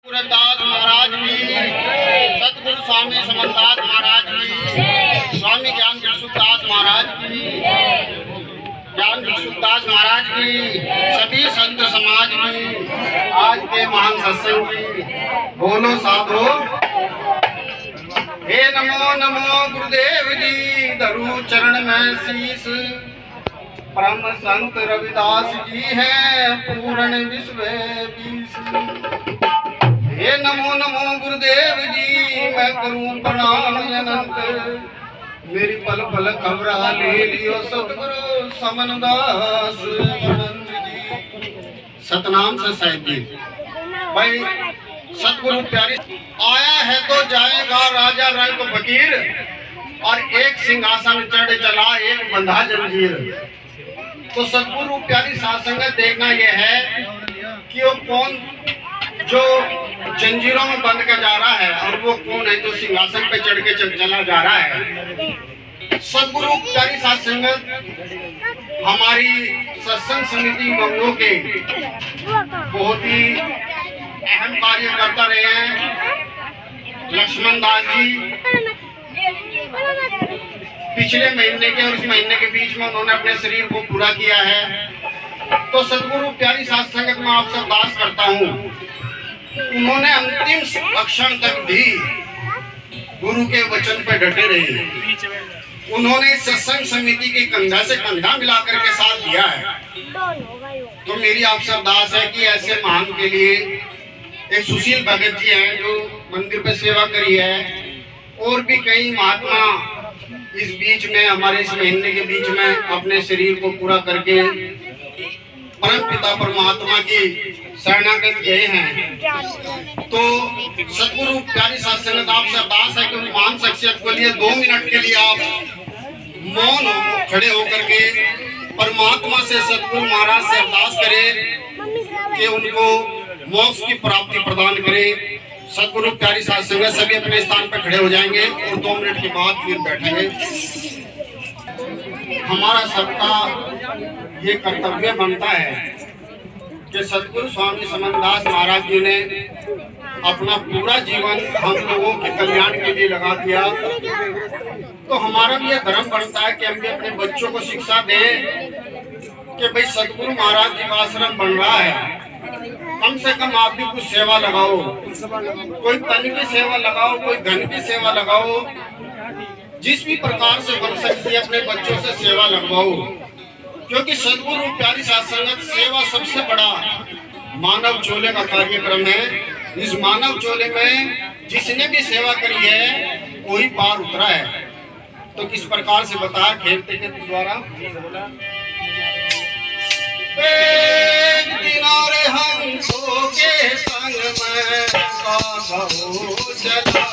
सूरदास महाराज की, सतगुरु स्वामी समरदास महाराज की, स्वामी ज्ञान भिक्षुदास महाराज की, ज्ञान भिक्षुदास महाराज की, सभी संत समाज की, आज के महान सत्संग की। बोलो साधो। हे नमो नमो गुरुदेव जी, धरू चरण में शीस। परम संत रविदास जी हैं, पूर्ण विश्व 20। हे नमो नमो गुरुदेव जी, मैं करूं प्रणाम अनंत। मेरी पल पल खबरा ले लियो सतगुरु समनदास अनंत जी। सतनाम से साहिब जी। भाई सतगुरु प्यारी आया है तो जाएगा राजा रंग फकीर, और एक सिंहासन चढ़ चला एक बंधा जंजीर। तो सतगुरु प्यारी सासंगत देखना यह है कि वो कौन जो जंजीरों में बंद कर जा रहा है, और वो कौन है जो सिंहासन पे चढ़ के चला जा रहा है। सतगुरु प्यारी सासंगत हमारी सत्संग समिति मंगलों के बहुत ही अहम कार्य करता रहे हैं। लक्ष्मण दास जी पिछले महीने के और इस महीने के बीच में उन्होंने अपने शरीर को पूरा किया है। तो सतगुरु प्यारी साथ संगत में आपसे अरदास करता हूँ, उन्होंने अंतिम क्षण तक भी गुरु के वचन पर डटे रहे। उन्होंने सत्संग समिति के कंधा से कंधा मिलाकर के साथ दिया है। तो मेरी आपसे अरदास है कि ऐसे महान के लिए एक सुशील भगत जी हैं जो मंदिर पे सेवा करी है, और भी कई महात्मा इस बीच में हमारे इस महीने के बीच में अपने शरीर को पूरा करके परम पिता परमात्मा की शरणागत गए हैं। तो सतगुरु प्यारी साथ संगत आपसे अरदास है कि उन महान शख्सियत को लिए 2 मिनट के लिए आप मौन खड़े होकर के परमात्मा से सतगुरु महाराज से अरदास करें कि उनको मोक्ष की प्राप्ति प्रदान करे। सतगुरु प्यारी साथ संगत सभी अपने स्थान पर खड़े हो जाएंगे और 2 मिनट के बाद फिर बैठेंगे। हमारा सबका ये कर्तव्य बनता है कि सतगुरु स्वामी समनदास महाराज जी ने अपना पूरा जीवन हम लोगों के कल्याण के लिए लगा दिया। तो हमारा भी यह धर्म बनता है कि हम भी अपने बच्चों को शिक्षा दें कि भाई सतगुरु महाराज जी का आश्रम बन रहा है, कम से कम आप भी कुछ सेवा लगाओ। कोई तन की सेवा लगाओ, कोई धन की सेवा लगाओ, जिस भी प्रकार से बन सकती है अपने बच्चों से सेवा लगवाओ। क्योंकि सतगुरु प्यारी साथ संगत सेवा सबसे बड़ा मानव चोले का कार्यक्रम है। इस मानव चोले में जिसने भी सेवा करी है वही पार उतरा है। तो किस प्रकार से बता खेलते के द्वारा किनारे हम के संग में चला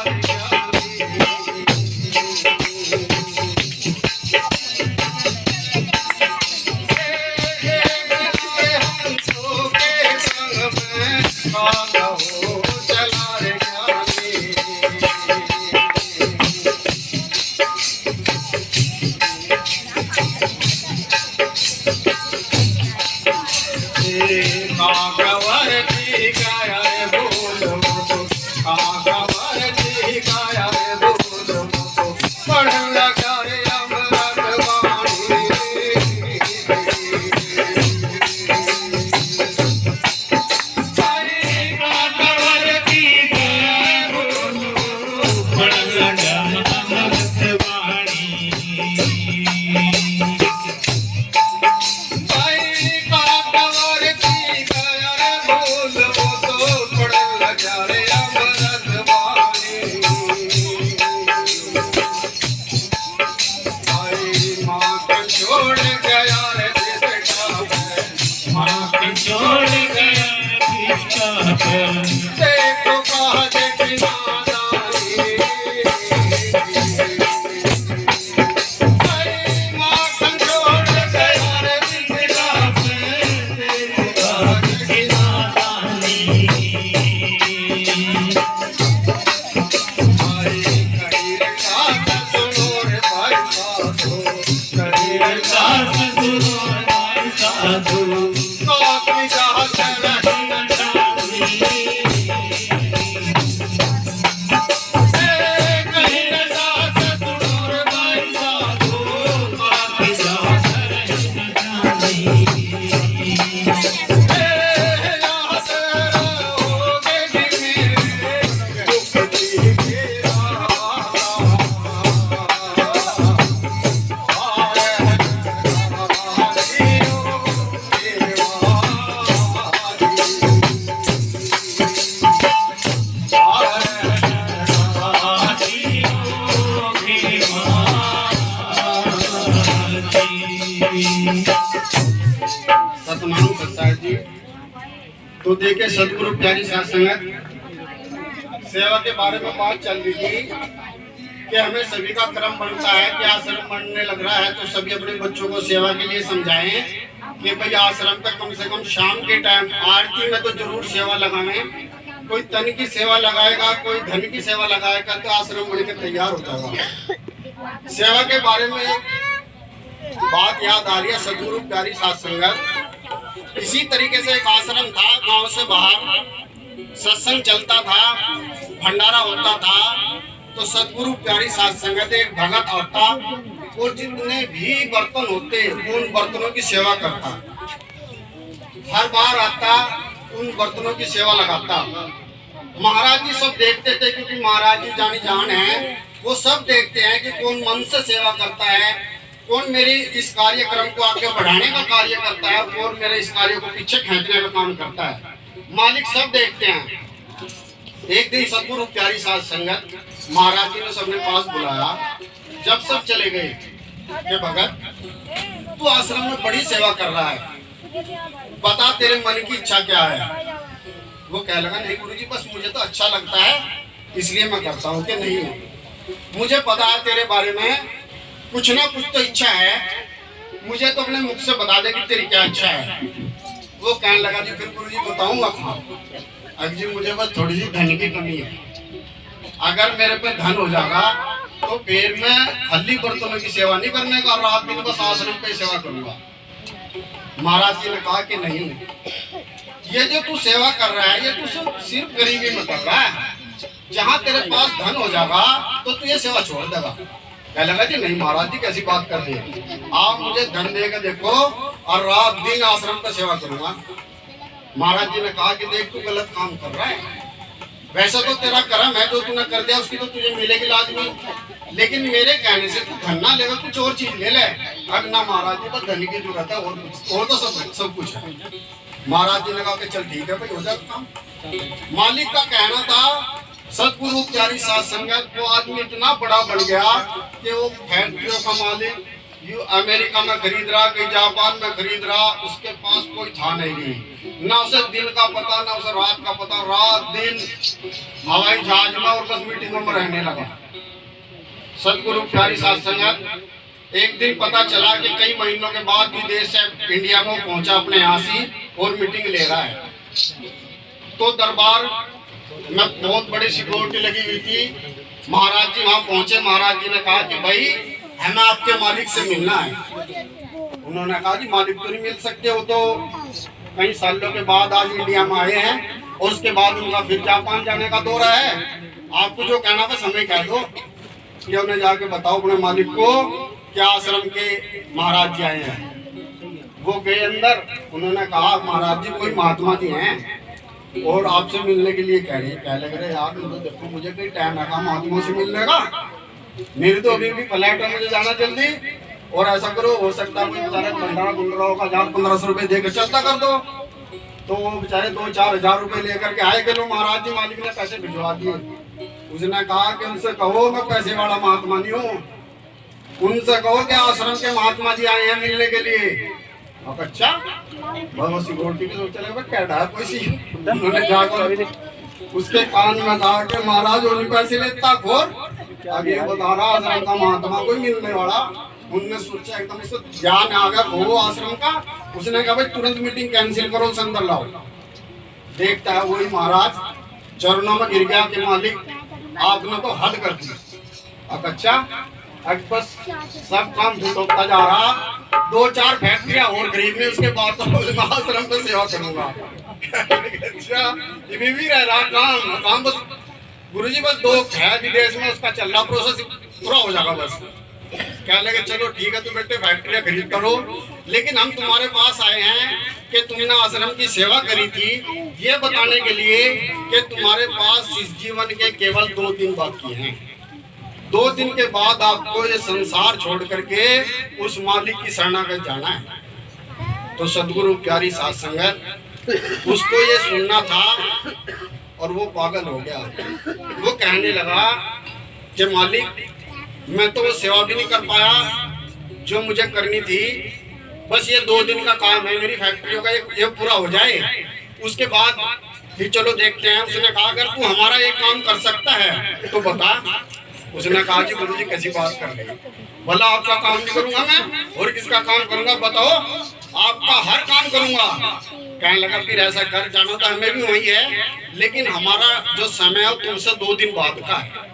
कागवर जी गाया बोलो, कागवर जी तो देखिए सदगुरु प्यारी साध संगत, सेवा के बारे में बात चल रही थी कि हमें सभी का क्रम बनता है कि आश्रम बनने लग रहा है तो सभी अपने बच्चों को सेवा के लिए समझाएं कि भाई आश्रम तक कम से कम शाम के टाइम आरती में तो जरूर सेवा लगाएं। कोई तन की सेवा लगाएगा, कोई धन की सेवा लगाएगा तो आश्रम बनकर तैयार होता होगा। सेवा के बारे में एक बात याद आ रही है, सदगुरु प्यारी साध संगत। इसी तरीके से एक आश्रम था, गांव से बाहर सत्संग चलता था, भंडारा होता था, तो सदगुरु प्यारी साध संगत एक भगत आता और जितने भी बर्तन होते उन बर्तनों की सेवा करता। हर बार आता उन बर्तनों की सेवा लगाता। महाराज जी सब देखते थे क्योंकि महाराज जी जानी जान है, वो सब देखते हैं कि कौन मन से सेवा करता है, कौन मेरी इस कार्यक्रम को आगे बढ़ाने का कार्य करता है, कौन मेरे इस कार्य को पीछे खींचने का काम करता है। मालिक सब देखते हैं। एक दिन सदगुरु प्यारी साध संगत महाराज जी ने सबने पास बुलाया। जब सब चले गए कि भगत तू आश्रम में बड़ी सेवा कर रहा है, बता तेरे मन की इच्छा क्या है। वो कह लगा नहीं गुरुजी, बस मुझे तो अच्छा लगता है इसलिए मैं करता हूँ। कि नहीं, मुझे पता है तेरे बारे में कुछ ना कुछ तो इच्छा है, मुझे तो अपने मुख से बता दे कि तेरी क्या इच्छा है। वो कहने लगा जी फिर गुरुजी बताऊंगा कहाँ। जी मुझे बस थोड़ी सी धन की कमी है, अगर मेरे पे धन हो जाएगा तो फिर मैं खाली बर्तनों की सेवा नहीं करने का, रात दिन बस आश्रम पे सेवा करूंगा। महाराज जी ने कहा कि नहीं, ये जो तू सेवा कर रहा है ये तू सिर्फ गरीबी में कर रहा है, जहाँ तेरे पास धन हो जाएगा तो तू ये सेवा छोड़ देगा। कह लगा जी नहीं महाराज जी कैसी बात कर रही है, आप मुझे धन देकर देखो और रात दिन आश्रम पे सेवा करूंगा। महाराज जी ने कहा कि देख तू गलत काम कर रहा है, वैसा तो तेरा कर्म है जो तूने कर दिया उसकी तो तुझे मिलेगी लाजमी, लेकिन मेरे कहने से तू धन ना लेगा, कुछ और चीज ले ले। अब ना महाराज जी बस धन की जरूरत है और तो सब कुछ है। महाराज जी ने कहा कि चल ठीक है भाई हो जाएगा काम। मालिक का कहना था सदगुरु प्यारी साध संगत, वो आदमी इतना बड़ा बन गया कि वो फैक्ट्रियों का मालिक अमेरिका में खरीद रहा, कहीं जापान में खरीद रहा, उसके पास कोई था नहीं, ना उसे दिन का पता ना उसे रात का पता। रात दिन हवाई जहाज में और बस मीटिंगों में रहने लगा। सदगुरु प्यारी साध संगत एक दिन पता चला कि कई महीनों के बाद विदेश से इंडिया में पहुंचा अपने यहाँ से और मीटिंग ले रहा है। तो दरबार में बहुत बड़ी सिक्योरिटी लगी हुई थी। महाराज जी वहां पहुंचे। महाराज जी ने कहा कि भाई हमें आपके मालिक से मिलना है। उन्होंने कहा जी मालिक तो नहीं मिल सकते, वो तो कई सालों के बाद आज इंडिया में आए हैं और उसके बाद उनका फिर जापान जाने का दौरा है। आपको जो कहना था समय कह दो, ये उन्हें जाके बताओ अपने मालिक को क्या आश्रम के महाराज जी आए हैं। वो गए अंदर। उन्होंने कहा महाराज जी कोई महात्मा जी हैं और आपसे मिलने के लिए कह रहे हैं। कह लग रहे यार तो देखो मुझे कोई टाइम रखा महात्मा से मिलने का, मेरी तो अभी भी फ्लाइट है, मुझे जाना जल्दी। और ऐसा करो हो सकता है कोई बेचारा भंडारा बुल रहा होगा, 1000-1500 रुपए देकर चलता कर दो। तो वो बेचारे 2-4 हजार रुपए लेकर के आए। चलो महाराज जी मालिक ने पैसे भिजवा दिए। उसने कहा कि उनसे कहो मैं पैसे वाला महात्मा नहीं हूँ, उनसे कहो कि आश्रम के महात्मा जी आए हैं मिलने के लिए। अब अच्छा बहुत सिक्योरिटी के लोग चले क्या डर कोई सी। उन्होंने जाकर उसके कान में कहा कि महाराज उन्हीं पैसे लेता खोर, अभी बता रहा आश्रम का महात्मा कोई मिलने वाला। उनने सोचा एकदम इसको ध्यान आ गया वो आश्रम का। उसने कहा भाई तुरंत मीटिंग कैंसिल करो, उसे अंदर लाओ। देखता है वही महाराज चरणों में गिर गया कि मालिक आपने तो हद कर दी। अब अच्छा अब बस सब काम होता जा रहा, 2-4 फैक्ट्रियां और खरीदने उसके बाद तो आश्रम पे सेवा करूंगा। अच्छा ये भी रह रहा काम बस गुरुजी बस 2 है विदेश में, उसका चल रहा प्रोसेस पूरा हो जाएगा बस। क्या लगे चलो ठीक है तुम बेटे फैक्ट्रियां खरीद करो, लेकिन हम तुम्हारे पास आए हैं कि तुमने आश्रम की सेवा करी थी ये बताने के लिए कि तुम्हारे पास इस जीवन के केवल 2 दिन बाकी हैं। 2 दिन के बाद आपको ये संसार छोड़ करके उस मालिक की शरणागत जाना है। तो सदगुरु प्यारी साध संगत उसको ये सुनना था और वो पागल हो गया। वो कहने लगा कि मालिक मैं तो वो सेवा भी नहीं कर पाया जो मुझे करनी थी, बस ये 2 दिन का काम है, मेरी फैक्ट्रियों का ये पूरा हो जाए, उसके बाद फिर चलो देखते हैं। उसने कहा अगर तू हमारा एक काम कर सकता है तो बता। उसने कहा जी गुरु जी कैसी बात कर रहे, भला आपका काम नहीं करूंगा मैं, और किसका काम करूंगा बताओ, आपका हर काम करूंगा। कहने लगा फिर ऐसा कर, जाना तो हमें भी वही है, लेकिन हमारा जो समय है तुमसे 2 दिन बाद का है।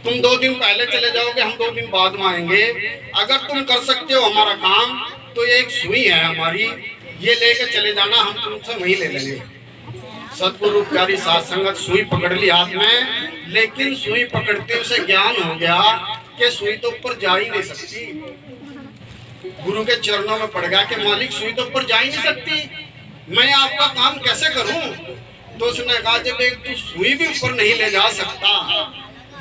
तुम 2 दिन पहले चले जाओगे, हम 2 दिन बाद में आएंगे। अगर तुम कर सकते हो हमारा काम तो ये एक सुई है हमारी, ये लेके चले जाना, हम तुमसे वही ले लेंगे। सतगुरु प्यारी साथ संगत सुई पकड़ ली हाथ में, लेकिन सुई पकड़ते उसे ज्ञान हो गया कि सुई तो ऊपर जा ही नहीं सकती। गुरु के चरणों में पड़ गया कि मालिक सुई तो ऊपर जा ही नहीं सकती, मैं आपका काम कैसे करूं। तो उसने कहा जब एक तू सुई भी ऊपर नहीं ले जा सकता,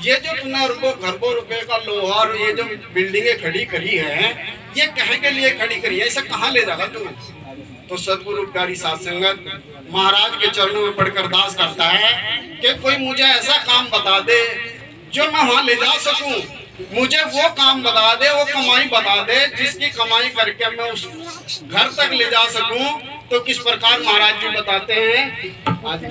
ये जो तूने खरबों रुपए का लोहा और ये जो बिल्डिंगें खड़ी करी है, ये कहे के लिए खड़ी करी है, इसे कहाँ ले जाएगा तू। तो सतगुरु प्यारी साथ संगत महाराज के चरणों में पढ़कर दास करता है कि कोई मुझे ऐसा काम बता दे जो मैं वहां ले जा सकूं, मुझे वो काम बता दे, वो कमाई बता दे जिसकी कमाई करके मैं उस घर तक ले जा सकूं। तो किस प्रकार महाराज जी बताते हैं आज